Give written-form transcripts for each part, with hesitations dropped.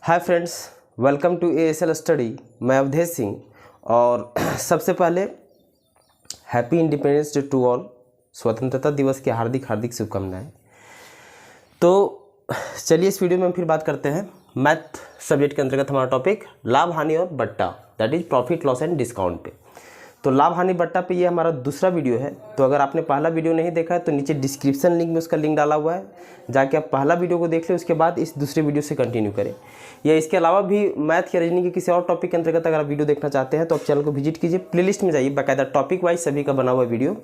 Hi friends, welcome to ASL study. मैं अवधेश सिंह और सबसे पहले happy independence day to all. स्वतंत्रता दिवस की हार्दिक हार्दिक शुभकामनाएं। तो चलिए इस वीडियो में हम फिर बात करते हैं मैथ सब्जेक्ट के अंतर्गत हमारा टॉपिक लाभ हानि और बट्टा, that is profit loss and discount पे। तो लाभ हानि बट्टा पे ये हमारा दूसरा वीडियो है। तो अगर आपने पहला वीडियो नहीं देखा है तो नीचे डिस्क्रिप्शन लिंक में उसका लिंक डाला हुआ है, जाके आप पहला वीडियो को देख लें, उसके बाद इस दूसरे वीडियो से कंटिन्यू करें। या इसके अलावा भी मैथ या रीजनिंग के किसी और टॉपिक के अंतर्गत अगर आप वीडियो देखना चाहते हैं तो आप चैनल को विजिट कीजिए, प्लेलिस्ट में जाइए, बाकायदा टॉपिक वाइज सभी का बना हुआ वीडियो।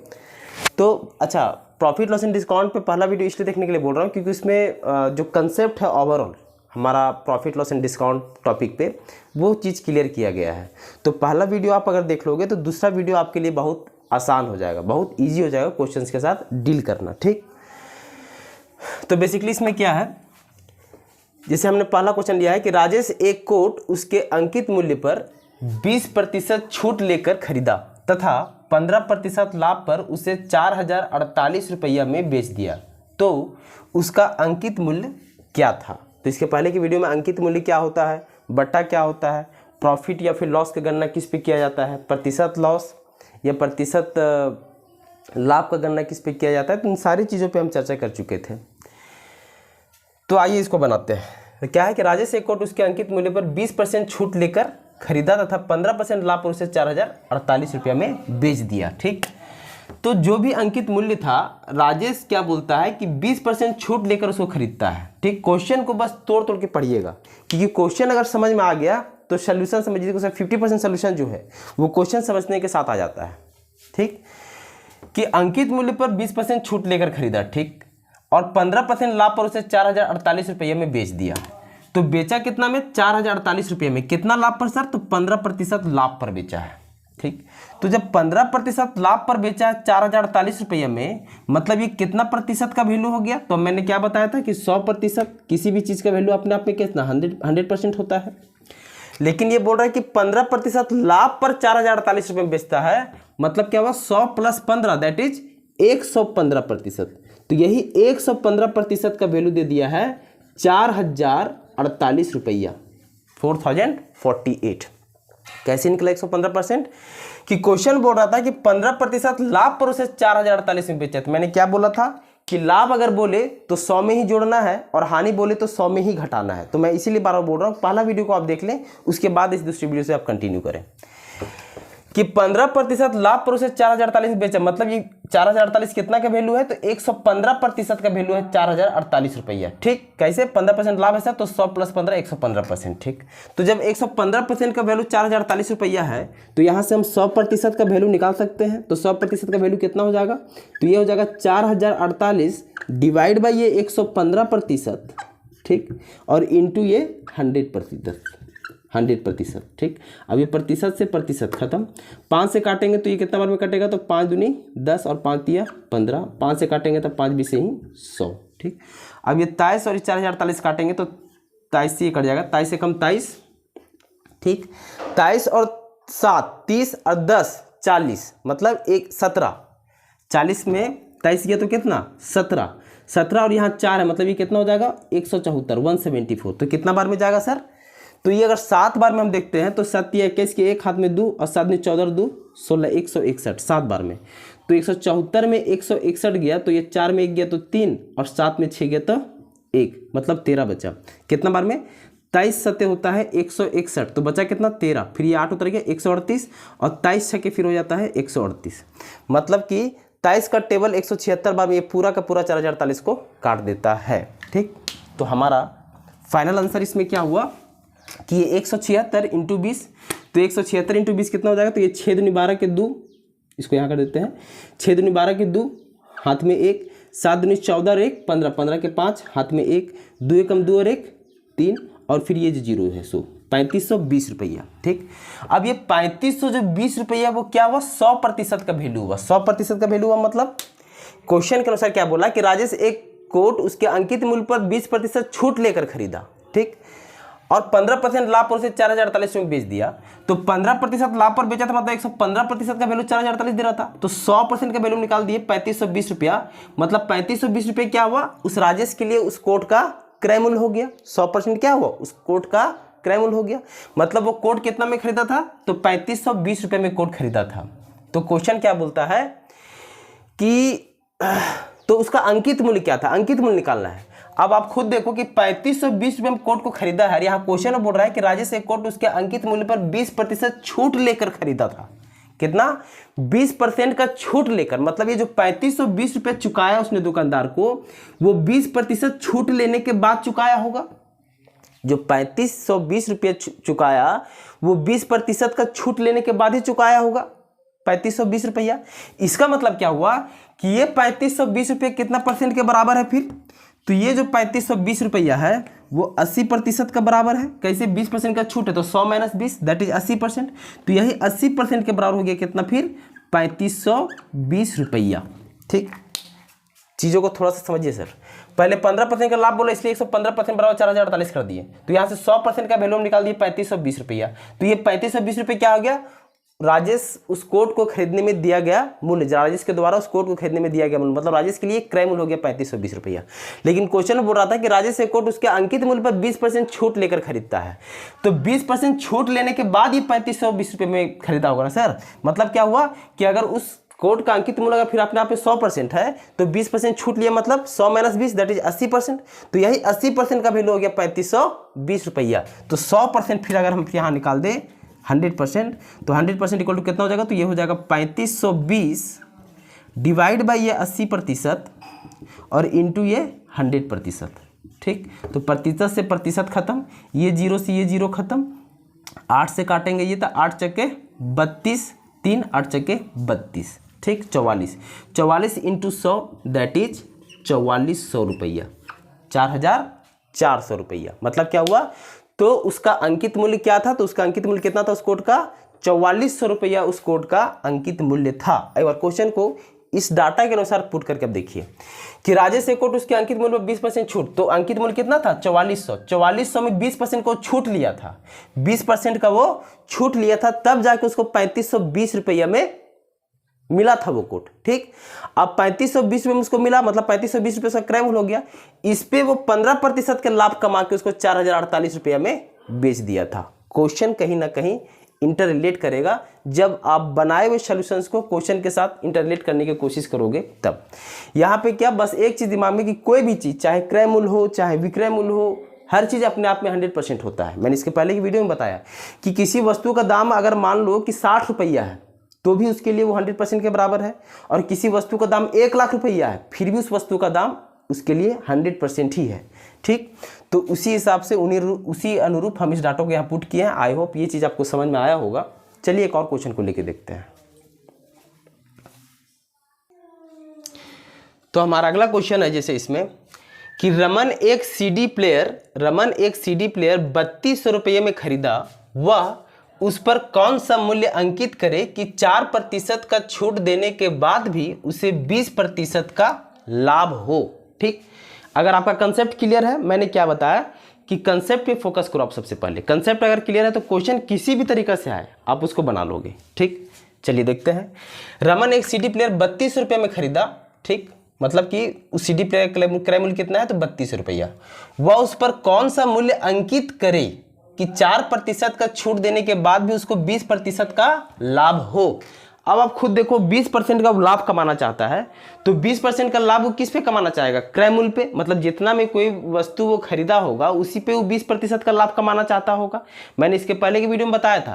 तो अच्छा, प्रॉफिट लॉस एंड डिस्काउंट पे पहला वीडियो इसलिए देखने के लिए बोल रहा हूँ क्योंकि उसमें जो कंसेप्ट है ओवरऑल हमारा profit loss and discount topic पे वो चीज़ क्लियर किया गया है। तो पहला वीडियो आप अगर देख लोगे तो दूसरा वीडियो आपके लिए बहुत आसान हो जाएगा, बहुत इजी हो जाएगा क्वेश्चंस के साथ डील करना। ठीक, तो बेसिकली इसमें क्या है, जैसे हमने पहला क्वेश्चन लिया है कि राजेश एक कोट उसके अंकित मूल्य पर 20% छूट लेकर खरीदा तथा 15% लाभ पर उसे 4048 रुपया में बेच दिया, तो उसका अंकित मूल्य क्या था। तो इसके पहले की वीडियो में अंकित मूल्य क्या होता है, बट्टा क्या होता है, प्रॉफिट या फिर लॉस की गणना किस पे किया जाता है, प्रतिशत लॉस या प्रतिशत लाभ का गणना किस पे किया जाता है, तो इन सारी चीज़ों पे हम चर्चा कर चुके थे। तो आइए इसको बनाते हैं। तो क्या है कि राजेश एक कोट उसके अंकित मूल्य पर 20% छूट लेकर खरीदा तथा 15% लाभ पर उसे 4048 रुपया में बेच दिया। ठीक, तो जो भी अंकित मूल्य था राजेश क्या बोलता है कि 20% छूट लेकर उसको खरीदता है। ठीक, क्वेश्चन को बस तोड़ तोड़ के पढ़िएगा क्योंकि क्वेश्चन अगर समझ में आ गया तो सोल्यूशन समझ लीजिए, 50% सोल्यूशन जो है वो क्वेश्चन समझने के साथ आ जाता है। ठीक, कि अंकित मूल्य पर 20% छूट लेकर खरीदा, ठीक, और 15% लाभ पर उसे 4048 रुपये में बेच दिया। तो बेचा कितना में, 4048 रुपये में। कितना लाभ पर सर, तो 15% लाभ पर बेचा है। ठीक, तो जब 15% लाभ पर बेचा है 4048 रुपये में, मतलब ये कितना प्रतिशत का वैल्यू हो गया। तो मैंने क्या बताया था कि 100% किसी भी चीज़ का वैल्यू अपने आप में कितना 100% होता है। लेकिन ये बोल रहा है कि 15% लाभ पर 4048 रुपये में बेचता है, मतलब क्या हुआ 100 + 15 दैट इज 115%। तो यही 115% का वैल्यू दे दिया है 4048 रुपया, 4048। कैसे निकला 115%? कि क्वेश्चन बोल रहा था कि 15% लाभ पर उसे 4048 में बेचा। तो मैंने क्या बोला था कि लाभ अगर बोले तो 100 में ही जोड़ना है और हानि बोले तो 100 में ही घटाना है। तो मैं इसीलिए बार बार बोल रहा हूँ, पहला वीडियो को आप देख लें, उसके बाद इस दूसरी वीडियो से आप कंटिन्यू करें कि 15% लाभ पर उसे 4048 में बेचा, मतलब ये 4048 कितना का वैल्यू है, तो 115% का वैल्यू है 4048 रुपया। ठीक, कैसे 15% लाभ है सर, तो 100 + 15 115%। ठीक, तो जब 115% का वैल्यू 4048 रुपया है तो यहाँ से हम 100% का वैल्यू निकाल सकते हैं। तो 100% का वैल्यू कितना हो जाएगा, तो ये हो जाएगा 4048 डिवाइड बाई ये 115%। ठीक, और इंटू ये 100%। ठीक, अब ये प्रतिशत से प्रतिशत खत्म, 5 से काटेंगे तो ये कितना बार में कटेगा, तो 5 दूनी 10 और 5 तिया 15, 5 से काटेंगे तो 5 बीस ही 100। ठीक, अब ये 23 और 4048 काटेंगे तो 23 से ये कट जाएगा, 23 से कम 23। ठीक, 23 और 7 30 और 10 40, मतलब 17, 40 में 23 गया तो कितना 17 और यहाँ 4 है, मतलब ये कितना हो जाएगा 174, 174। तो कितना बार में जाएगा सर, तो ये अगर 7 बार में हम देखते हैं तो 7 या 21 के एक हाथ में 2 और 7 में 14 2 16 161, 7 बार में। तो 174 में 161 गया, तो ये 4 में 1 गया तो 3 और 7 में 6 गया तो 1, मतलब 13 बचा। कितना बार में, 23 सत्य होता है 161, तो बचा कितना 13, फिर ये 8 उतर गया 138 और 23 छके फिर हो जाता है 138, मतलब कि 23 का टेबल 176 बार में ये पूरा का पूरा 4048 को काट देता है। ठीक, तो हमारा फाइनल आंसर इसमें क्या हुआ कि ये 176 इंटू 20, तो 176 इंटू 20 कितना हो जाएगा, तो ये 6 दूनी 12 के 2, इसको यहाँ कर देते हैं, 6 दूनी 12 के 2 हाथ में 1, 7 दूनी 14 और 1 15, 15 के 5 हाथ में 1, 2 एकम 2 और 1 3, और फिर ये जो जीरो है सो 3520 रुपया। ठीक, अब ये 3520 रुपया वो क्या हुआ, 100% का वैल्यू हुआ। 100% का वैल्यू हुआ, मतलब क्वेश्चन के अनुसार क्या बोला कि राजेश एक कोट उसके अंकित मूल्य पर 20% छूट लेकर खरीदा। ठीक, और 15% लाभ पर उसे 4048 में बेच दिया। तो 15% लाभ पर बेचा था, मतलब 115% का वैल्यू 4048 दे रहा था, तो 100% का वैल्यू निकाल दिए 3520 रुपया। मतलब 3520 रुपये क्या हुआ, उस राजेश के लिए उस कोट का क्रय मूल्य हो गया, 100% क्या हुआ, उस कोट का क्रय मूल्य हो गया। मतलब वो कोट कितना में खरीदा था, तो 3520 रुपये में कोट खरीदा था। तो क्वेश्चन क्या बोलता है कि तो उसका अंकित मूल्य क्या था, अंकित मूल्य निकालना है। अब आप खुद देखो कि 3520 रुपये में कोट को खरीदा है। यहाँ क्वेश्चन में बोल रहा है कि राजेश एक कोट उसके अंकित मूल्य पर 20% छूट लेकर खरीदा था। कितना, 20% का छूट लेकर। मतलब ये जो 3520 रुपये चुकाया उसने दुकानदार को, वो 20% छूट लेने के बाद चुकाया होगा। जो 3520 रुपये चुकाया वो 20% का छूट लेने के बाद ही चुकाया होगा 3520 रुपया। इसका मतलब क्या हुआ कि ये 3520 रुपये कितना परसेंट के बराबर है फिर, तो ये जो 3520 रुपया है वो 80% का बराबर है। कैसे, 20% का छूट है तो 100 - 20 दैट इज 80%। तो यही 80% के बराबर हो गया कितना फिर, 3520 रुपया। ठीक, चीज़ों को थोड़ा सा समझिए सर। पहले 15% का लाभ बोला इसलिए 115% बराबर 4048 कर दिए। तो यहाँ से 100% का वैल्यू हम निकाल दिए 3520 रुपया। तो ये 3520 रुपये क्या हो गया, राजेश उस कोट को खरीदने में दिया गया मूल्य, राजेश के द्वारा उस कोट को खरीदने में दिया गया मूल्य, मतलब राजेश के लिए क्रय मूल्य हो गया 3520 रुपया। लेकिन क्वेश्चन बोल रहा था कि राजेश एक कोट उसके अंकित मूल्य पर 20% छूट लेकर खरीदता है। तो 20% छूट लेने के बाद ये 3520 रुपये में खरीदा होगा ना सर। मतलब क्या हुआ कि अगर उस कोट का अंकित मूल्य अगर फिर अपने आप पे 100% है तो 20% छूट लिया, मतलब 100 - 20 दैट इज 80%। तो यही 80% का वैल्यू हो गया 3520 रुपया। तो 100% फिर अगर हम यहाँ निकाल दें 100%, तो 100% इक्वल टू कितना हो जाएगा, तो ये हो जाएगा 3520 डिवाइड बाई ये 80% और इंटू ये 100%। ठीक, तो प्रतिशत से प्रतिशत खत्म, ये 0 से ये 0 खत्म, 8 से काटेंगे ये तो 8 चक्के 32, 3 8 चक्के 32। ठीक, 44 इंटू 100 दैट इज 4400 रुपया, 4400 रुपया। मतलब क्या हुआ, तो उसका अंकित मूल्य क्या था, तो उसका अंकित मूल्य कितना था उस कोट का, 4400 रुपया उस कोट का अंकित मूल्य था। एक बार क्वेश्चन को इस डाटा के अनुसार पुट करके अब देखिए कि राजेश एक कोट उसके अंकित मूल्य में 20% छूट, तो अंकित मूल्य कितना था 4400 में 20% को छूट लिया था, 20% का वो छूट लिया था, तब जाके उसको 3520 रुपया में मिला था वो कोट। ठीक, अब 3520 रुपये में उसको मिला, मतलब 3520 रुपये उसका क्रय मूल्य हो गया। इस पे वो 15% के लाभ कमा के उसको 4048 रुपया में बेच दिया था। क्वेश्चन कहीं ना कहीं इंटर रिलेट करेगा, जब आप बनाए हुए सॉल्यूशंस को क्वेश्चन के साथ इंटर रिलेट करने की कोशिश करोगे तब। यहाँ पे क्या, बस एक चीज दिमाग में कि कोई भी चीज चाहे क्रय मूल्य हो चाहे विक्रय मूल्य हो, हर चीज अपने आप में 100% होता है। मैंने इसके पहले की वीडियो में बताया कि किसी वस्तु का दाम अगर मान लो कि 60 रुपया है तो भी उसके लिए वो 100% के बराबर है, और किसी वस्तु का दाम 1 लाख रुपया है फिर भी उस वस्तु का दाम उसके लिए 100% ही है। ठीक, तो उसी हिसाब से उसी अनुरूप हम इस डाटा को यहाँ पुट किए हैं। आई होप ये चीज़ आपको समझ में आया होगा। चलिए एक और क्वेश्चन को लेके देखते हैं। तो हमारा अगला क्वेश्चन है जैसे इसमें कि रमन एक सीडी प्लेयर 3200 रुपये में खरीदा, वह उस पर कौन सा मूल्य अंकित करे कि 4% का छूट देने के बाद भी उसे 20% का लाभ हो। ठीक, अगर आपका कंसेप्ट क्लियर है, मैंने क्या बताया कि कंसेप्ट पे फोकस करो आप। सबसे पहले कंसेप्ट अगर क्लियर है तो क्वेश्चन किसी भी तरीके से आए आप उसको बना लोगे। ठीक, चलिए देखते हैं। रमन एक सीडी प्लेयर 32 रुपये में खरीदा। ठीक, मतलब कि उस सीडी प्लेयर का क्रय मूल्य कितना है, तो 32 रुपया। वह उस पर कौन सा मूल्य अंकित करे कि 4% का छूट देने के बाद भी उसको 20% का लाभ हो। अब आप खुद देखो, 20% का लाभ कमाना चाहता है तो 20% का लाभ वो किस पे कमाना चाहेगा, क्रय मूल्य पे। मतलब जितना में कोई वस्तु वो खरीदा होगा उसी पे वो 20% का लाभ कमाना चाहता होगा। मैंने इसके पहले की वीडियो में बताया था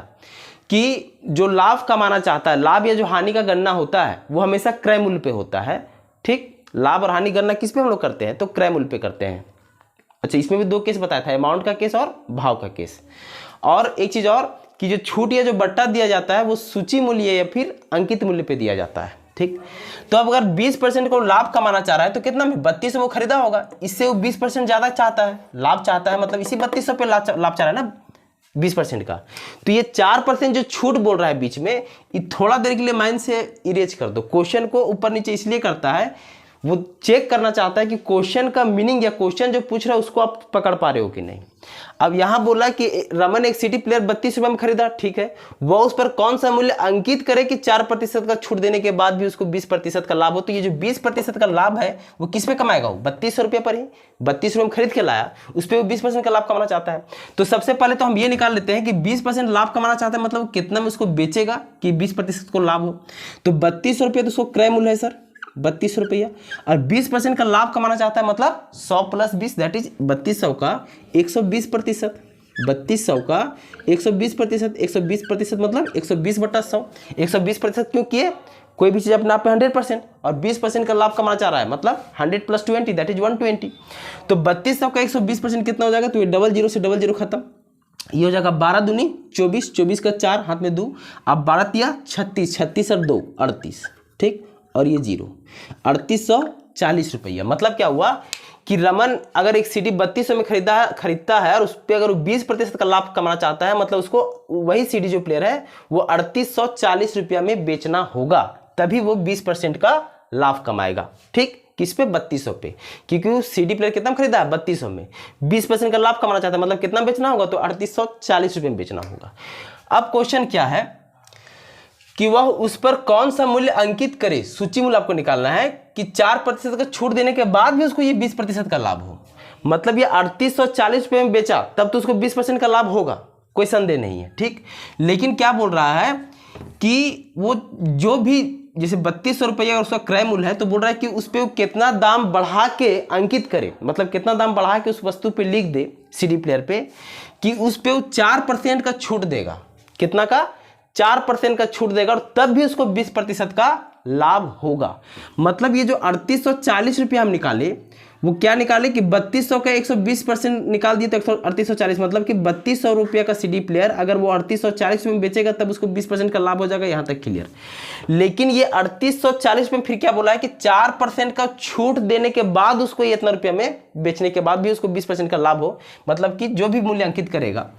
कि जो लाभ कमाना चाहता है, लाभ या जो हानि का गणना होता है वो हमेशा क्रय मूल्य पे होता है। ठीक, लाभ और हानि गणना किस पे हम लोग करते हैं, तो क्रय मूल्य पे करते हैं। अच्छा, इसमें भी 2 केस बताया था, अमाउंट का केस और भाव का केस। और एक चीज और कि जो छूट या जो बट्टा दिया जाता है वो सूची मूल्य या फिर अंकित मूल्य पे दिया जाता है। ठीक, तो अब अगर 20% को लाभ कमाना चाह रहा है तो कितना में 32 वो खरीदा होगा, इससे वो 20% ज्यादा चाहता है, लाभ चाहता है, मतलब इसी 3200 पे लाभ चाह रहा है ना 20% का। तो ये 4% जो छूट बोल रहा है बीच में, ये थोड़ा देर के लिए माइंड से इरेज कर दो। क्वेश्चन को ऊपर नीचे इसलिए करता है वो चेक करना चाहता है कि क्वेश्चन का मीनिंग या क्वेश्चन जो पूछ रहा है उसको आप पकड़ पा रहे हो कि नहीं। अब यहां बोला कि रमन एक सिटी प्लेयर 32 रुपए में खरीदा, ठीक है, वह उस पर कौन सा मूल्य अंकित करे कि 4% का छूट देने के बाद भी उसको 20% का लाभ हो। तो ये जो 20% का लाभ है वो किस पे कमाएगा, वो 32 रुपये पर ही, 32 रुपये में खरीद के लाया, उस पर वो 20% का लाभ कमाना चाहता है। तो सबसे पहले तो हम ये निकाल लेते हैं कि 20% लाभ कमाना चाहता है, मतलब कितना में उसको बेचेगा कि 20% को लाभ हो। तो 32 रुपये तो उसको क्रय मूल्य है सर 32 रुपया, और 20% का लाभ कमाना चाहता है, मतलब 100 + 20 दैट इज 3200 का 120%, 3200 का 120%, 120% मतलब 120/100, 120% क्यों किए, कोई भी चीज अपने आप में 100%, और 20% का लाभ कमाना चाह रहा है, मतलब 100 + 20 दैट इज 120। तो 3200 का 120% कितना हो जाएगा, तो ये 00 से 00 खत्म, ये हो जाएगा 12 दूनी 24, 24 का 4 हाथ में 2, अब 12 तिया 36, 36 और 2 38, ठीक, और ये 0, 3840 रुपया। मतलब क्या हुआ कि रमन अगर एक सीडी 3200 में खरीदता है और उस पर अगर 20% का लाभ कमाना चाहता है, मतलब उसको वही सीडी जो प्लेयर है वो 3840 रुपया में बेचना होगा, तभी वो 20% का लाभ कमाएगा, ठीक, किस पे, 3200 पे, क्योंकि वो सीडी प्लेयर कितना खरीदा है 3200 में, 20% का लाभ कमाना चाहता है, मतलब कितना बेचना होगा, तो 3840 रुपये में बेचना होगा। अब क्वेश्चन क्या है कि वह उस पर कौन सा मूल्य अंकित करे, सूची मूल्य आपको निकालना है कि 4% का छूट देने के बाद भी उसको ये 20% का लाभ हो। मतलब ये 3840 रुपये में बेचा तब तो उसको 20% का लाभ होगा, कोई संदेह नहीं है, ठीक। लेकिन क्या बोल रहा है कि वो जो भी जैसे 3200 रुपया उसका क्रय मूल्य है, तो बोल रहा है कि उस पर कितना दाम बढ़ा के अंकित करे, मतलब कितना दाम बढ़ा के उस वस्तु पे लिख दे सीडी प्लेयर पे कि उस पर 4% का छूट देगा, कितना का, 4% का छूट देगा, और तब भी उसको 20% का लाभ होगा। मतलब ये जो 3840 रुपया हम निकाले वो क्या निकाले कि 3200 का 120% निकाल दिए तो 3840, मतलब कि 3200 रुपया का सीडी प्लेयर अगर वो 3840 में बेचेगा तब उसको 20% का लाभ हो जाएगा, यहां तक क्लियर। लेकिन ये 3840 में फिर क्या बोला है कि 4% का छूट देने के बाद उसको ये इतना रुपया में बेचने के बाद भी उसको 20% का लाभ हो, मतलब कि जो भी मूल्य अंकित करेगा।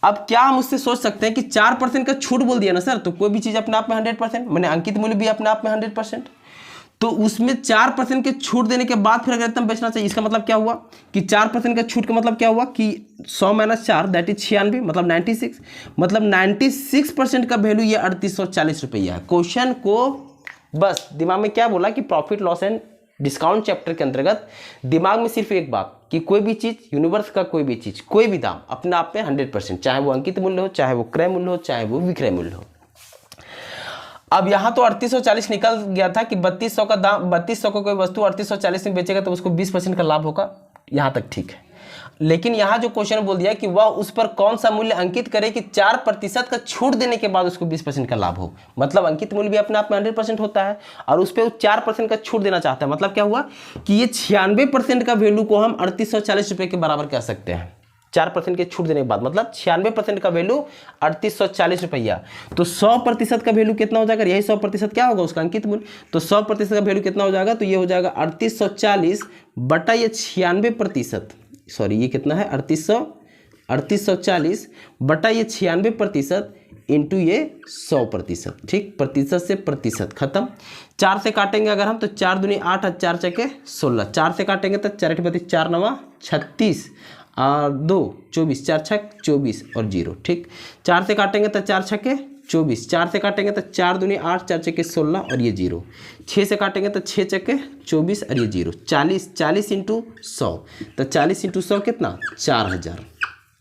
अब क्या हम उससे सोच सकते हैं कि 4% का छूट बोल दिया ना सर, तो कोई भी चीज अपने आप में 100%, मैंने अंकित मूल्य भी अपने आप में 100%, तो उसमें 4% के छूट देने के बाद फिर अगर इतना बेचना चाहिए, इसका मतलब क्या हुआ कि 4% का छूट का मतलब क्या हुआ कि 100 - 4 दैट इज 96, मतलब 96, मतलब 96% का वैल्यू ये 3840 रुपया है। क्वेश्चन को बस दिमाग में क्या बोला कि profit loss and discount chapter के अंतर्गत दिमाग में सिर्फ एक बात कि कोई भी चीज, यूनिवर्स का कोई भी चीज, कोई भी दाम अपने आप में 100%, चाहे वो अंकित मूल्य हो, चाहे वो क्रय मूल्य हो, चाहे वो विक्रय मूल्य हो। अब यहां तो 3840 निकल गया था कि 3200 का दाम, 3200 को कोई वस्तु 3840 में बेचेगा तो उसको 20% का लाभ होगा, यहां तक ठीक है। लेकिन यहां जो क्वेश्चन बोल दिया कि वह उस पर कौन सा मूल्य अंकित करे कि 4% का छूट देने के बाद उसको 20% का लाभ हो, मतलब अंकित मूल्य भी अपने आप में 100% होता है और उस पर 4% का छूट देना चाहता है। मतलब क्या हुआ कि ये 96% का वैल्यू को हम 3840 रुपये के बराबर कह सकते हैं, 4% के छूट देने के बाद, मतलब 96% का वैल्यू 3840 रुपया। तो 100% का वैल्यू कितना हो जाएगा, यही 100% क्या होगा उसका अंकित मूल्य, तो 100% का वैल्यू कितना हो जाएगा, तो ये हो जाएगा 3840 बटा ये 96%, सॉरी ये कितना है 3840 बटा ये 96% इंटू ये 100%, ठीक, प्रतिशत से प्रतिशत खत्म। 4 से काटेंगे अगर हम तो 4 दूनी 8 और 4 चके 16, 4 से काटेंगे तो 4 × 32 4 9 36 और 2 24, 4 छक 24 और 0, ठीक। 4 से काटेंगे तो 4 छके 24, 4 से काटेंगे तो 4 दूनी 8 4 चके 16 और ये 0, 6 से काटेंगे तो 6 चके 24 और ये 0, 40 40 × 100, तो 40 × 100 कितना 4000,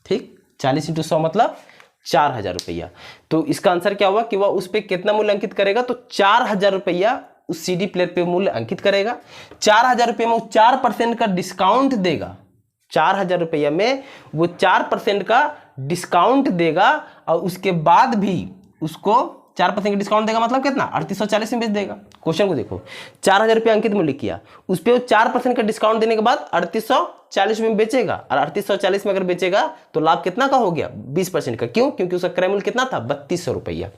ठीक, 40 × 100 मतलब 4000 रुपया। तो इसका आंसर क्या हुआ कि वह उस पर कितना मूल्य अंकित करेगा, तो 4000 रुपया उस सीडी प्लेयर पे मूल्य अंकित करेगा। 4000 रुपये में वो 4% का डिस्काउंट देगा, 4000 रुपया में वो 4% का डिस्काउंट देगा और उसके बाद भी उसको 4% का डिस्काउंट देगा, मतलब कितना 3840 में बेच देगा। क्वेश्चन को देखो, 4000 रुपया अंकित मूल्य किया, उस पर वो 4% का डिस्काउंट देने के बाद 3840 में बेचेगा, और 3840 में अगर बेचेगा तो लाभ कितना का हो गया 20% का। क्यों, क्योंकि उसका क्रय मूल्य कितना था 3200 रुपया।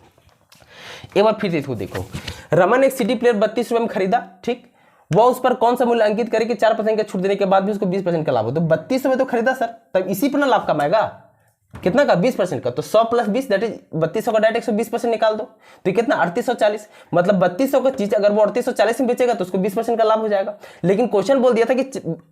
एक बार फिर इसको देखो, रमन एक सीडी प्लेयर 32 रुपये में खरीदा, ठीक, वह उस पर कौन सा मूल्य अंकित करे कि 4% का छूट देने के बाद भी उसको 20% का लाभ हो। तो 32 में तो खरीदा सर, तब इसी पर ना लाभ कमाएगा, कितना का 20% का, तो 100 प्लस 20 दैट इज 3200 का डायरेक्ट 120% निकाल दो, तो कितना 3840, मतलब 3200 का चीज अगर वो 3840 में बेचेगा तो उसको 20% का लाभ हो जाएगा। लेकिन क्वेश्चन बोल दिया था कि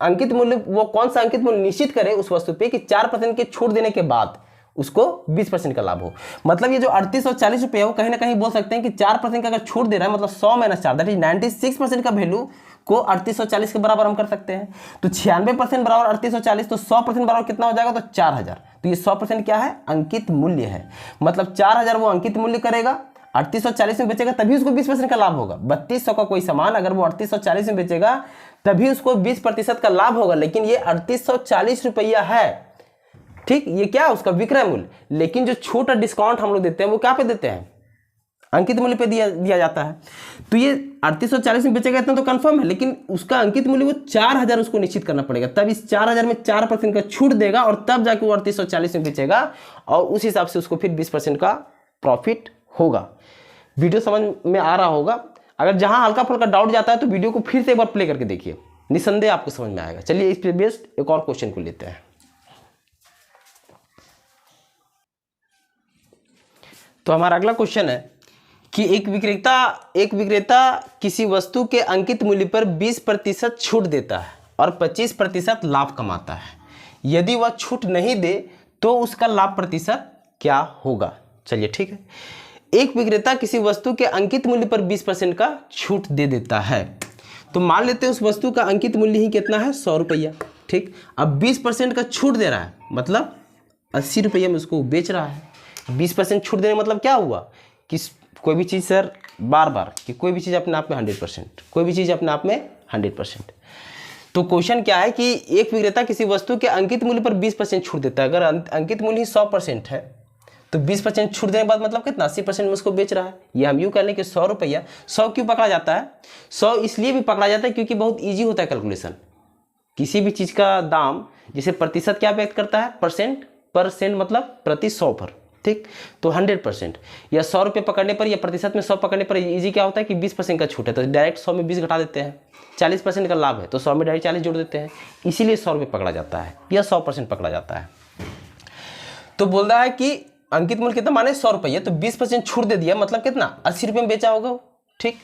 अंकित मूल्य, वो कौन सा अंकित मूल्य निश्चित करे उस वस्तु पे कि 4% की छूट देने के बाद उसको 20% का लाभ हो। मतलब ये जो 3840 रुपये है वो कहीं ना कहीं बोल सकते हैं कि 4% का अगर छूट दे रहा है, मतलब 100 माइनस 4 दैट इज 96% का वैल्यू को 3840 के बराबर हम कर सकते हैं। तो 96% बराबर 3840, तो 100% बराबर कितना हो जाएगा, तो 4000। तो ये 100% क्या है, अंकित मूल्य है। मतलब 4000 वो अंकित मूल्य करेगा, 3840 में बेचेगा तभी उसको 20% का लाभ होगा। 3200 का कोई सामान अगर वो 3840 में बेचेगा तभी उसको 20% का लाभ होगा। लेकिन ये 3840 रुपया है, ठीक, ये क्या है उसका विक्रय मूल्य। लेकिन जो छूट और डिस्काउंट हम लोग देते हैं वो क्या पे देते हैं, अंकित मूल्य पे दिया जाता है। तो ये 3840 में बेचेगा इतना तो कंफर्म है, लेकिन उसका अंकित मूल्य वो 4000 उसको निश्चित करना पड़ेगा। तब इस 4000 में 4% का छूट देगा और तब जाके वो 3840 में बेचेगा और उस हिसाब से उसको फिर 20% का प्रॉफिट होगा। वीडियो समझ में आ रहा होगा। अगर जहां हल्का फुल्का डाउट जाता है तो वीडियो को फिर से एक बार प्ले करके देखिए, निसंदेह आपको समझ में आएगा। चलिए इस पे बेस्ड एक और क्वेश्चन को लेते हैं। तो हमारा अगला क्वेश्चन है कि एक विक्रेता किसी वस्तु के अंकित मूल्य पर 20% छूट देता है और 25% लाभ कमाता है। यदि वह छूट नहीं दे तो उसका लाभ प्रतिशत क्या होगा। चलिए ठीक है, एक विक्रेता किसी वस्तु के अंकित मूल्य पर 20% का छूट दे देता है। तो मान लेते हैं उस वस्तु का अंकित मूल्य ही कितना है, 100 रुपया। ठीक, अब 20% का छूट दे रहा है, मतलब 80 रुपये में उसको बेच रहा है। 20% छूट देने मतलब क्या हुआ कि कोई भी चीज़ सर बार बार कि कोई भी चीज़ अपने आप में 100%, कोई भी चीज़ अपने आप में 100%। तो क्वेश्चन क्या है कि एक विक्रेता किसी वस्तु के अंकित मूल्य पर 20% छूट देता है। अगर अंकित मूल्य ही 100% है तो 20% छूट देने के बाद मतलब कितना, 80% में उसको बेच रहा है। ये हम यूँ कह लें कि 100 रुपया, 100 क्यों पकड़ा जाता है, 100 इसलिए भी पकड़ा जाता है क्योंकि बहुत ईजी होता है कैलकुलेशन। किसी भी चीज़ का दाम जिसे प्रतिशत क्या व्यक्त करता है, परसेंट मतलब प्रति 100 पर। ठीक, तो 100% या 100 रुपये पकड़ने पर या प्रतिशत में 100 पकड़ने पर इजी क्या होता है कि 20% का छूट है तो डायरेक्ट 100 में 20 घटा देते हैं। 40% का लाभ है तो 100 में डायरेक्ट 40 जोड़ देते हैं, इसीलिए 100 रुपये पकड़ा जाता है या 100% पकड़ा जाता है। तो बोल रहा है कि अंकित मूल्य कितना माने 100 रुपये, तो 20% छूट दे दिया मतलब कितना, 80 रुपये में बेचा होगा। ठीक,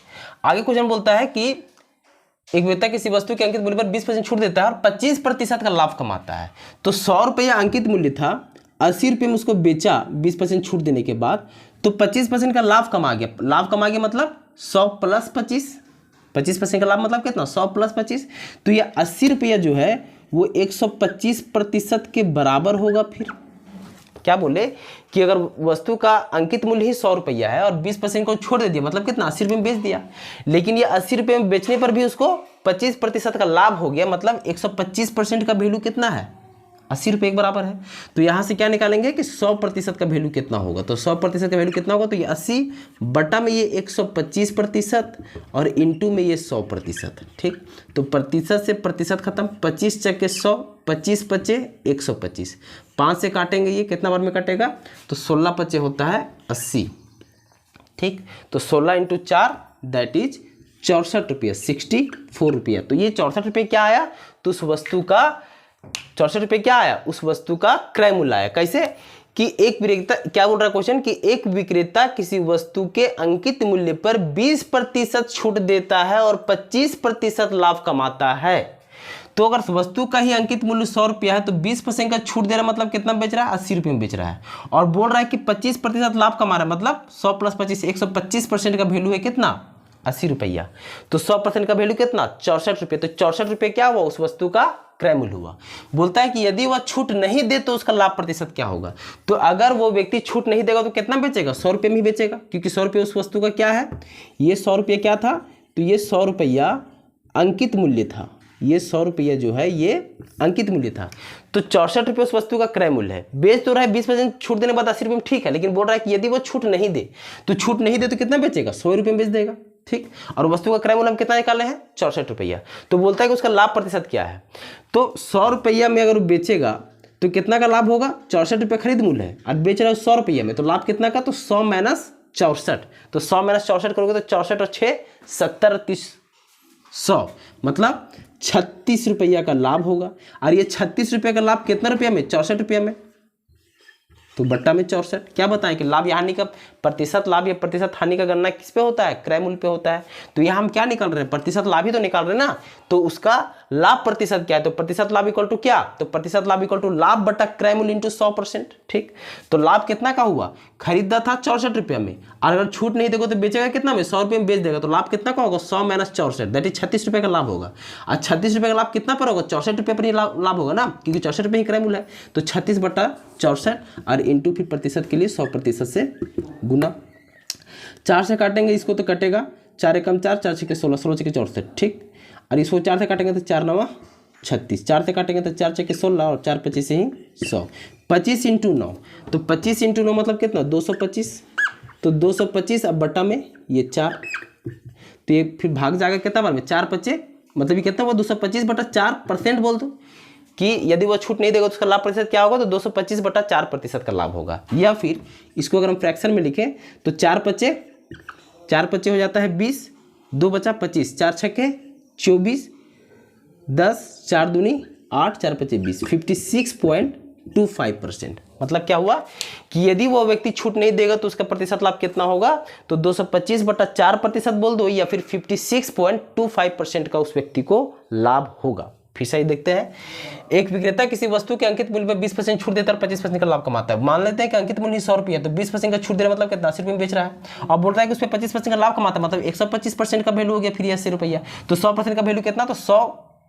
आगे क्वेश्चन बोलता है कि एक विक्रेता किसी वस्तु के अंकित मूल्य पर 20% छूट देता है और 25% का लाभ कमाता है। तो 100 रुपया अंकित मूल्य था, 80 रुपये में उसको बेचा 20% छूट देने के बाद, तो 25% का लाभ कमा गया। लाभ कमा गया मतलब 100 प्लस 25, 25% का लाभ मतलब कितना, 100 प्लस 25। तो ये 80 रुपया जो है वो 125% के बराबर होगा। फिर क्या बोले कि अगर वस्तु का अंकित मूल्य ही 100 रुपया है और 20% को छोड़ दे दिया मतलब कितना, 80 रुपये में बेच दिया। लेकिन ये 80 रुपये में बेचने पर भी उसको 25% का लाभ हो गया, मतलब 125% का वैल्यू कितना है, 80 रुपये के बराबर है। तो यहाँ से क्या निकालेंगे कि 100% का वैल्यू कितना होगा। तो 100% का वैल्यू कितना होगा, तो ये 80 बटा में ये 125% और इंटू में ये 100%। ठीक, तो प्रतिशत से प्रतिशत खत्म, 25 चक्के 100, 25 पचे 125, 5 से काटेंगे ये कितना बार में कटेगा, तो 16 पचे होता है 80। ठीक, तो 16 इंटू 4 दैट इज 64 रुपये, 64 रुपया। तो ये 64 रुपये क्या आया, तो उस वस्तु का 64 रुपये क्या आया, उस वस्तु का क्रय मूल्य आया। कैसे कि एक विक्रेता, क्या बोल रहा है क्वेश्चन कि एक विक्रेता किसी वस्तु के अंकित मूल्य पर 20% छूट देता है और 25% लाभ कमाता है। तो अगर वस्तु का ही अंकित मूल्य 100 रुपया है तो 20% का छूट दे रहा है मतलब कितना बेच रहा है, 80 रुपये में बेच रहा है। और बोल रहा है कि 25% लाभ कमा रहा है, मतलब 100 प्लस 25 125% का वैल्यू है कितना, 80 रुपया। तो 100% का वैल्यू कितना, 64 रुपये। तो 64 रुपये क्या हुआ, उस वस्तु का क्रय मूल्य हुआ। बोलता है कि यदि वह छूट नहीं दे तो उसका लाभ प्रतिशत क्या होगा। तो अगर वो व्यक्ति छूट नहीं देगा तो कितना बेचेगा, 100 रुपये में ही बेचेगा, क्योंकि 100 रुपये उस वस्तु का क्या है, ये 100 रुपये क्या था, तो ये 100 रुपया अंकित मूल्य था, ये 100 रुपया जो है ये अंकित मूल्य था। तो 64 रुपये उस वस्तु का क्रय मूल्य है। बेच तो रहा है 20% छूट देने के बाद 80 रुपये में, ठीक है, लेकिन बोल रहा है कि यदि वो छूट नहीं दे तो कितना बेचेगा, 100 रुपये में बेच देगा। ठीक, और वस्तु का क्रय मूल्य हम कितना निकाले हैं, 64 रुपया। तो बोलता है कि उसका लाभ प्रतिशत क्या है। तो 100 रुपया में अगर बेचेगा तो कितना का लाभ होगा, 64 रुपये खरीद मूल्य है और बेच रहा है 100 रुपये में, तो लाभ कितना का, तो 100 माइनस 64। तो 100 माइनस 64 करोगे तो 64 और 6 70 30 100 मतलब 36 रुपया का लाभ होगा। और ये 36 रुपये का लाभ कितना रुपया में, 64 रुपया में। तो बट्टा में 64। क्या बताएं कि लाभ या हानि का प्रतिशत लाभ या प्रतिशत हानि का गणना किस पे होता है, क्रय मूल्य पे होता है। तो यहाँ हम क्या निकाल रहे हैं, प्रतिशत लाभ ही तो निकाल रहे हैं ना। तो उसका लाभ प्रतिशत क्या है, तो प्रतिशत लाभ इक्वल टू क्या, तो प्रतिशत लाभ इक्वल टू लाभ बटा क्रय मूल्य इंटू 100%। ठीक, तो लाभ कितना का हुआ, खरीदा था 64 रुपये में, और अगर छूट नहीं देगा तो बेचेगा कितना में, 100 रुपये में बेच देगा। तो लाभ कितना का होगा, 100 माइनस 64, दैट इज 36 रुपये का लाभ होगा। और 36 रुपये का लाभ कितना पर होगा, 64 रुपये पर ही लाभ होगा ना, क्योंकि 64 रुपये ही क्रय मूल्य है। तो 36 बटा 64 और इंटू फिर प्रतिशत के लिए 100% से गुना। 4 से काटेंगे इसको तो कटेगा, 4 एकम 4, 4 छक्के 16, 16 छक्के 64। ठीक, और इसको 4 से काटेंगे तो 4 9 36, 4 से काटेंगे तो 4 छक्के 16 और 4 25 ही 100। 25 इंटू 9, तो 25 इंटू 9 मतलब कितना, 225। तो 225 अब बटा में ये 4, तो ये फिर भाग जाएगा कितना बार में, 4 25, मतलब ये कितना हुआ, 225 बटा 4% बोल दो कि यदि वो छूट नहीं देगा तो उसका लाभ प्रतिशत क्या होगा, तो 225 बटा 4% का लाभ होगा। या फिर इसको अगर हम फ्रैक्शन में लिखें तो 4 पच्चे हो जाता है 20, 2 बचा 25, 4 छक्के 24, 10, 4 दूनी 8, 4 पच्चे 20, 56.25%। मतलब क्या हुआ कि यदि वो व्यक्ति छूट नहीं देगा तो उसका प्रतिशत लाभ कितना होगा, तो 225 बटा 4% बोल दो, या फिर 56.25% का उस व्यक्ति को लाभ होगा। फिर सही देखते हैं, एक विक्रेता किसी वस्तु के अंकित मूल्य पर 20% छूट देता है और 25% का लाभ कमाता है। मान लेते हैं कि अंकित मूल्य 100 रुपये है, तो 20% का छूट दे रहा है, मतलब कितना, 80 रुपये में बेच रहा है, और बोल रहा है कि उस पर 25% का लाभ कमाता है, मतलब 125% का वैल्यू हो गया, फिर 80 रुपया। तो 100% का वैल्यू कितना, तो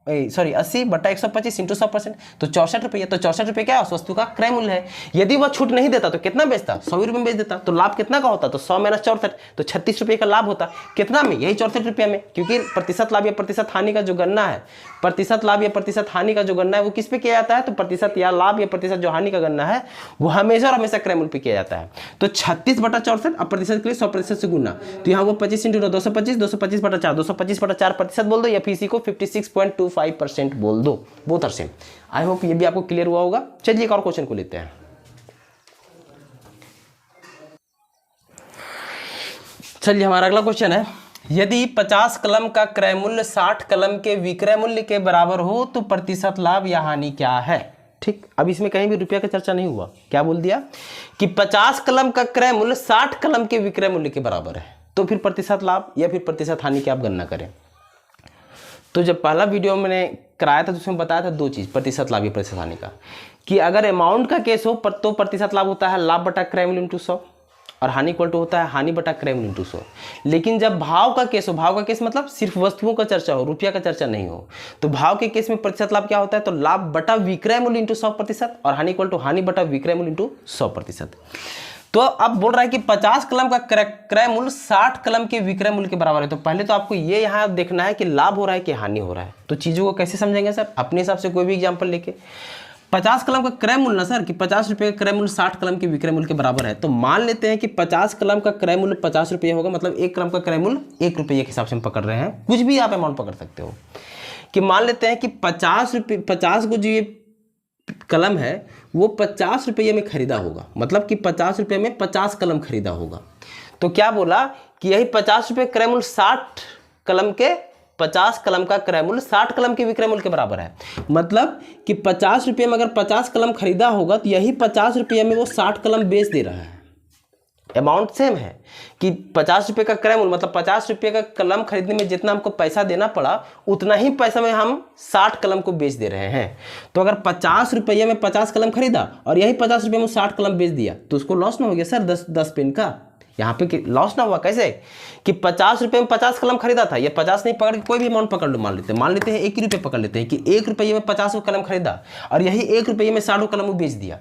80 बटा 125 इंटू 100%, तो 64 रुपये। तो 64 रुपये क्या उस वस्तु का क्रय मूल्य है। यदि वह छूट नहीं देता तो कितना बेचता, 100 रुपये में बेच देता, तो लाभ कितना का होता, तो 100 माइनस 64, तो 36 रुपये का लाभ होता। कितना में, यही 64 रुपये में, क्योंकि प्रतिशत लाभ या प्रतिशत हानि का जो गणना है, प्रतिशत लाभ या प्रतिशत हानि का जो गणना है वो किस पे किया जाता है, तो प्रतिशत या लाभ या प्रतिशत जो हानि का गणना है वो हमेशा और हमेशा क्रय मूल्य पे किया जाता है। तो 36 बटा 64 अब प्रतिशत के लिए 100% से गुना, तो यहाँ वो 25 इंटू 225, 225 बटा 4, 225 बटा 4% बोल दो, या फिर इसी को 56.25% बोल दो, both are same. I hope ये भी आपको क्लियर हुआ होगा। चलिए एक और क्वेश्चन को लेते हैं। चलिए हमारा अगला क्वेश्चन है, यदि 50 कलम का क्रय मूल्य 60 कलम के विक्रय मूल्य के बराबर हो तो प्रतिशत लाभ या हानि क्या है। ठीक, अब इसमें कहीं भी रुपया का चर्चा नहीं हुआ, क्या बोल दिया कि 50 कलम का क्रय मूल्य 60 कलम के विक्रय मूल्य के बराबर है, तो फिर प्रतिशत लाभ या फिर प्रतिशत हानि की आप गणना करें। तो जब पहला वीडियो मैंने कराया था तो उसमें बताया था दो चीज़, प्रतिशत लाभ या प्रतिशत हानि का, कि अगर अमाउंट का केस हो तो प्रतिशत लाभ होता है लाभ बटा क्रय मूल्य इंटू 100, और हानि इक्वल टू होता है हानि बटा क्रय मूल्य इंटू 100। लेकिन जब भाव का केस हो, भाव का केस मतलब सिर्फ वस्तुओं का चर्चा हो, रुपया का चर्चा नहीं हो, तो भाव के केस में प्रतिशत लाभ क्या होता है, तो लाभ बटा विक्रय मूल्य इंटू 100%, और हानि इक्वल टू हानि बटा विक्रय मूल्य इंटू 100%। तो अब बोल रहा है कि 50 कलम का क्रय मूल्य 60 कलम के विक्रय मूल्य के बराबर है। तो पहले तो आपको ये यहाँ देखना है कि लाभ हो रहा है कि हानि हो रहा है। तो चीज़ों को कैसे समझेंगे सर, अपने हिसाब से कोई भी एग्जाम्पल लेके। 50 कलम का क्रय मूल्य ना सर, कि 50 रुपये का क्रय मूल्य 60 कलम के विक्रय मूल्य के बराबर है। तो मान लेते हैं कि 50 कलम का क्रय मूल्य 50 रुपये होगा, मतलब 1 कलम का क्रय मूल्य 1 रुपये के हिसाब से हम पकड़ रहे हैं, कुछ भी आप अमाउंट पकड़ सकते हो। कि मान लेते हैं कि 50 को जो ये कलम है वो 50 रुपये में खरीदा होगा, मतलब कि 50 रुपये में 50 कलम खरीदा होगा। तो क्या बोला कि यही 50 रुपये क्रय मूल्य 60 कलम के 50 कलम का क्रय मूल्य 60 कलम के विक्रय मूल्य के बराबर है। मतलब कि 50 रुपये में अगर 50 कलम खरीदा होगा तो यही 50 रुपये में वो 60 कलम बेच दे रहा है। अमाउंट सेम है कि 50 रुपये का क्रय मूल्य, मतलब 50 रुपये का कलम खरीदने में जितना हमको पैसा देना पड़ा उतना ही पैसा में हम 60 कलम को बेच दे रहे हैं। तो अगर 50 रुपये में 50 कलम खरीदा और यही 50 रुपये में 60 कलम बेच दिया तो उसको लॉस ना हो गया सर 10 पेन का। यहाँ पे लॉस ना हुआ, कैसे कि 50 रुपये में 50 कलम खरीदा था, ये 50 नहीं पकड़ के कोई भी अमाउंट पकड़ लो, मान लेते हैं 1 रुपये पकड़ लेते हैं कि 1 रुपये में 50 कलम खरीदा और यही 1 रुपये में 60 कलम वो बेच दिया।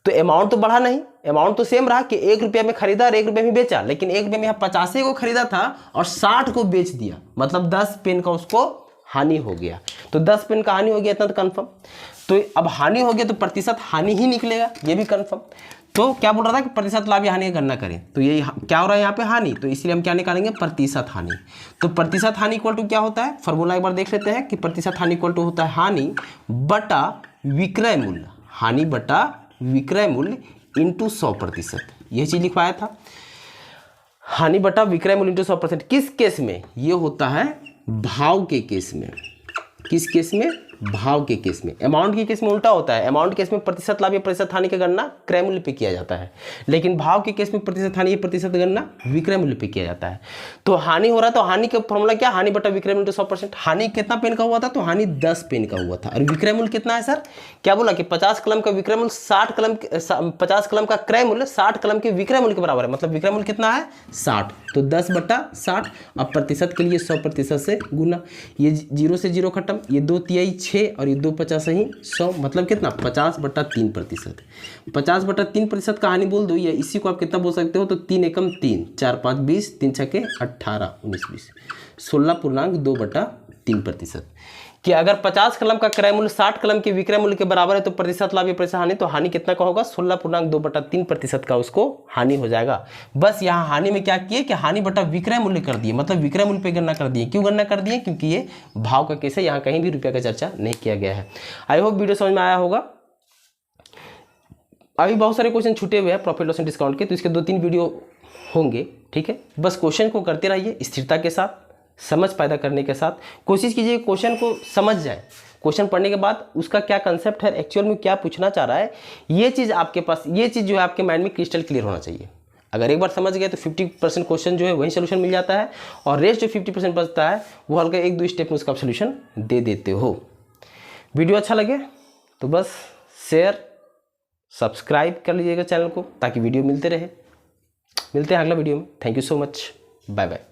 तो अमाउंट तो बढ़ा नहीं, अमाउंट तो सेम रहा कि 1 रुपये में खरीदा और 1 रुपये में बेचा, लेकिन 1 रुपये में 50 को खरीदा था और 60 को बेच दिया, मतलब 10 पेन का उसको हानि हो गया। तो 10 पेन का हानि हो गया इतना तो कन्फर्म। तो अब हानि हो गया तो प्रतिशत हानि ही निकलेगा, ये भी कन्फर्म। तो क्या बोल रहा था कि प्रतिशत लाभ या हानि की गणना करें, तो ये क्या हो रहा है यहाँ पे हानि, तो इसलिए हम क्या निकालेंगे प्रतिशत हानि। तो प्रतिशत हानि इक्वल टू क्या होता है, फॉर्मूला एक बार देख लेते हैं कि प्रतिशत हानि इक्वल टू होता है हानि बटा विक्रय मूल्य, हानि बटा विक्रय मूल्य इंटू 100%। यह चीज लिखवाया था, हानि बटा विक्रय मूल्य इंटू 100%। किस केस में ये होता है, भाव के केस में। किस केस में, भाव के केस में। अमाउंट के केस में उल्टा होता है, अमाउंट के केस में प्रतिशत लाभ या प्रतिशत हानि की गणना क्रय मूल्य पे किया जाता है, लेकिन भाव के केस में प्रतिशत हानि या प्रतिशत गणना विक्रय मूल्य पे किया जाता है। तो हानि हो रहा है तो हानि का फॉर्मूला क्या, हानि बटा विक्रय मूल्य 100%। हानि कितना पेन का हुआ था, तो हानि 10 पेन का हुआ था। और विक्रय मूल्य कितना है सर, क्या बोला कि 50 कलम का विक्रय मूल्य 50 कलम का क्रय मूल्य 60 कलम के विक्रय मूल्य के बराबर है, मतलब विक्रय मूल्य कितना है 60, तो 10/60। अब प्रतिशत के लिए 100% से गुना, ये 0 से 0 खत्म, ये 2 तिहाई 6 और ये 2 50 ही 100, मतलब कितना 50/3%। 50/3% का हानि बोल दो, या इसी को आप कितना बोल सकते हो, तो 3 एकम 3, 4 5 20, 3 छके 18, 19 20, 16.2/3%। कि अगर 50 कलम का क्रय मूल्य 60 कलम के विक्रय मूल्य के बराबर है तो प्रतिशत लाभ या प्रतिशत हानि, तो हानि कितना का होगा 16.2/3% का उसको हानि हो जाएगा। बस यहाँ हानि में क्या किए कि हानि बटा विक्रय मूल्य कर दिए, मतलब विक्रय मूल्य पे गणना कर दिए। क्यों गणना कर दिए, क्योंकि ये भाव का केस है, यहाँ कहीं भी रुपये का चर्चा नहीं किया गया है। आई होप वीडियो समझ में आया होगा। अभी बहुत सारे क्वेश्चन छूटे हुए हैं प्रॉफिट लॉस एंड डिस्काउंट के, तो इसके 2-3 वीडियो होंगे, ठीक है। बस क्वेश्चन को करते रहिए स्थिरता के साथ, समझ पैदा करने के साथ। कोशिश कीजिए क्वेश्चन को समझ जाए, क्वेश्चन पढ़ने के बाद उसका क्या कंसेप्ट है, एक्चुअल में क्या पूछना चाह रहा है, ये चीज़ आपके पास, ये चीज़ जो है आपके माइंड में क्रिस्टल क्लियर होना चाहिए। अगर एक बार समझ गए तो 50% क्वेश्चन जो है वही सोल्यूशन मिल जाता है, और रेस्ट जो 50% बचता है वो हल्का 1-2 स्टेप में उसका सोल्यूशन दे देते हो। वीडियो अच्छा लगे तो बस शेयर सब्सक्राइब कर लीजिएगा चैनल को, ताकि वीडियो मिलते रहे। मिलते हैं अगला वीडियो में। Thank you so much, bye bye.